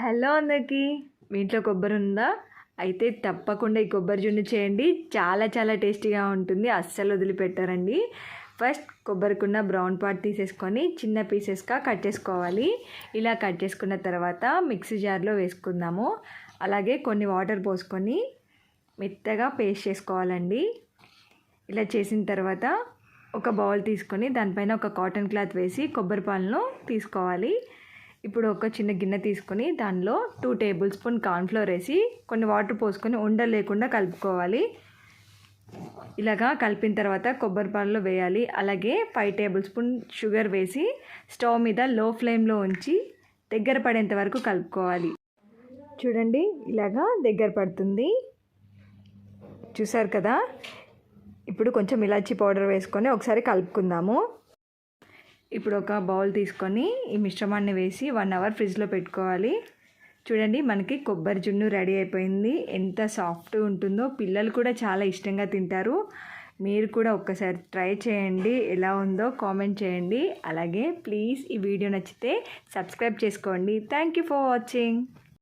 Hello అందరికీ, మీ ఇంట్లో కొబ్బరి ఉందా? అయితే తప్పకుండా ఈ కొబ్బరి జున్ను చేయండి. చాలా చాలా టేస్టీగా ఉంటుంది, అస్సలు వదిలిపెట్టారండి. ఫస్ట్ కొబ్బరికున్న బ్రౌన్ పార్ట్ తీసేసుకొని చిన్న పీసెస్గా కట్ చేసుకోవాలి. ఇలా కట్ చేసుకున్న తర్వాత మిక్సీ జార్లో వేసుకుందాము. అలాగే కొన్ని వాటర్ పోసుకొని మెత్తగా పేస్ట్ చేసుకోవాలండి. ఇలా చేసిన తర్వాత ఒక బౌల్ తీసుకొని దానిపైన ఒక కాటన్ క్లాత్ వేసి కొబ్బరి పాలను తీసుకోవాలి. ఇప్పుడు ఒక చిన్న గిన్నె తీసుకొని దానిలో 2 టేబుల్ స్పూన్ కార్న్ఫ్లోర్ వేసి కొన్ని వాటర్ పోసుకొని ఉండలు లేకుండా కలుపుకోవాలి. ఇలాగా కలిపిన తర్వాత కొబ్బరి పాలలో వేయాలి. అలాగే 5 టేబుల్ స్పూన్ షుగర్ వేసి స్టవ్ మీద లో ఫ్లేమ్లో ఉంచి దగ్గర పడేంత వరకు కలుపుకోవాలి. చూడండి, ఇలాగా దగ్గర పడుతుంది. చూసారు కదా. ఇప్పుడు కొంచెం ఇలాచీ పౌడర్ వేసుకొని ఒకసారి కలుపుకుందాము. ఇప్పుడు ఒక బౌల్ తీసుకొని ఈ మిశ్రమాన్ని వేసి 1 అవర్ ఫ్రిడ్జ్లో పెట్టుకోవాలి. చూడండి, మనకి కొబ్బరి జున్ను రెడీ అయిపోయింది. ఎంత సాఫ్ట్గా ఉంటుందో, పిల్లలు కూడా చాలా ఇష్టంగా తింటారు. మీరు కూడా ఒక్కసారి ట్రై చేయండి, ఎలా ఉందో కామెంట్ చేయండి. అలాగే ప్లీజ్ ఈ వీడియో నచ్చితే సబ్స్క్రైబ్ చేసుకోండి. Thank you for watching.